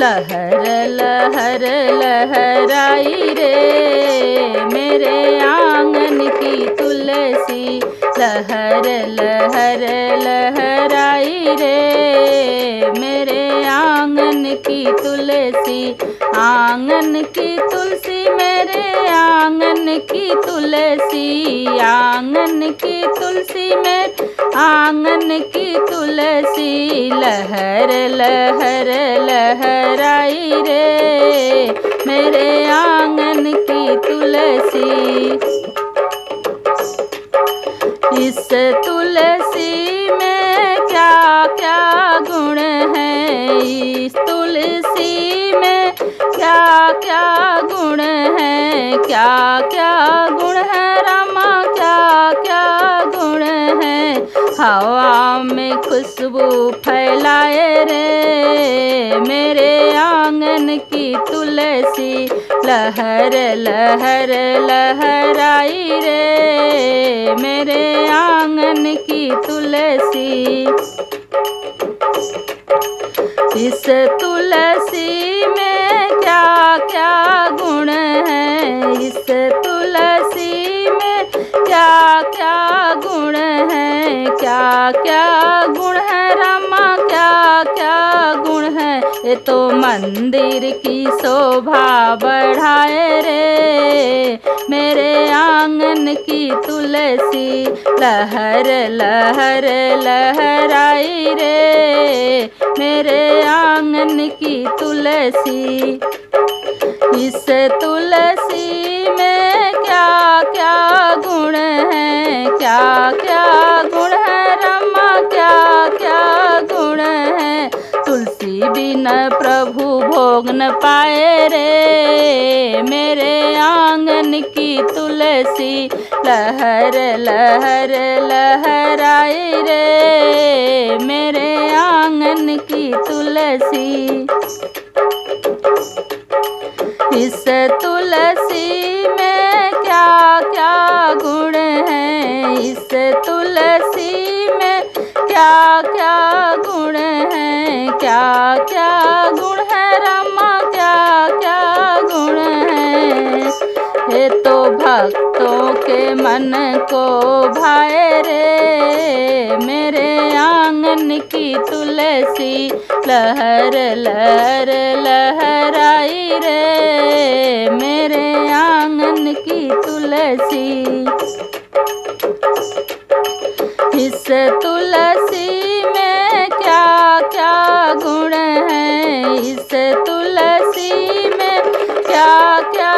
लहर लहर लहराई रे मेरे आंगन की तुलसी। लहर लहर लहराई रे मेरे आंगन की तुलसी। आंगन की तुलसी मेरे आंगन की तुलसी। आंगन की तुलसी मेरे आंगन की तुलसी। लहर लहर लहराई रे मेरे आंगन की तुलसी। इस तुलसी में क्या क्या गुण है। इस तुलसी में क्या क्या गुण है। क्या क्या गुण है रामा, क्या क्या गुण है। हवा में खुशबू फैलाए रे मेरे आंगन की तुलसी। लहर लहर लहराई रे मेरे आंगन की तुलसी। इस तुलसी में क्या क्या गुण है। इस तुलसी में क्या क्या गुण है। क्या क्या गुण है रामा, क्या क्या गुण है। ये तो मंदिर की शोभा बढ़ाए रे मेरे आंगन की तुलसी। लहर लहर लहराई रे मेरे आंगन की तुलसी। इस तुलसी में क्या क्या गुण है। क्या क्या गुण है रामा, क्या क्या गुण है। तुलसी बिना प्रभु भोग न पाए रे मेरे आंगन की तुलसी। लहर लहर लहराई रे मेरे आंगन की तुलसी। इस तुलसी में क्या क्या गुण है। इस तुलसी में क्या क्या गुण है। क्या क्या गुण है रामा, क्या क्या गुण है। ये तो भक्तों के मन को भाए रे मेरे आंगन की तुलसी। लहर लहर लहराई रे मेरे आंगन की तुलसी। इस तुलसी में क्या क्या गुण है। इस तुलसी में क्या क्या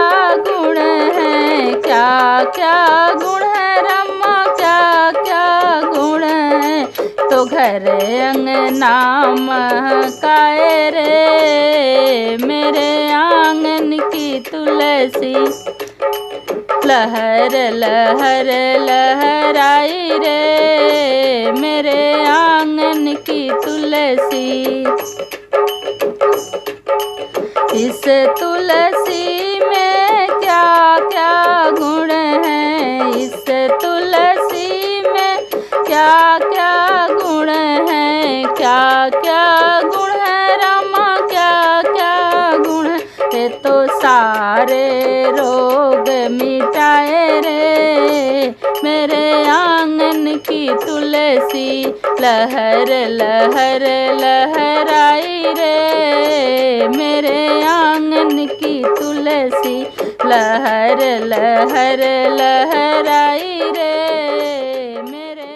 गुण है। क्या क्या गुण है रामा, क्या क्या गुण है। तो घर अंगना महकाए रे मेरे आंगन की तुलसी। लहर लहर लहराई रे मेरे आंगन की तुलसी। इस तुलसी में क्या क्या गुण है। इस तुलसी में क्या क्या गुण है। क्या क्या गुण है रामा, क्या क्या गुण है। ये तो सारे रोग मिटाए रे मेरे आंगन की तुलसी। लहर लहर लहराई रे मेरे आंगन की तुलसी। लहर लहर लहराई रे मेरे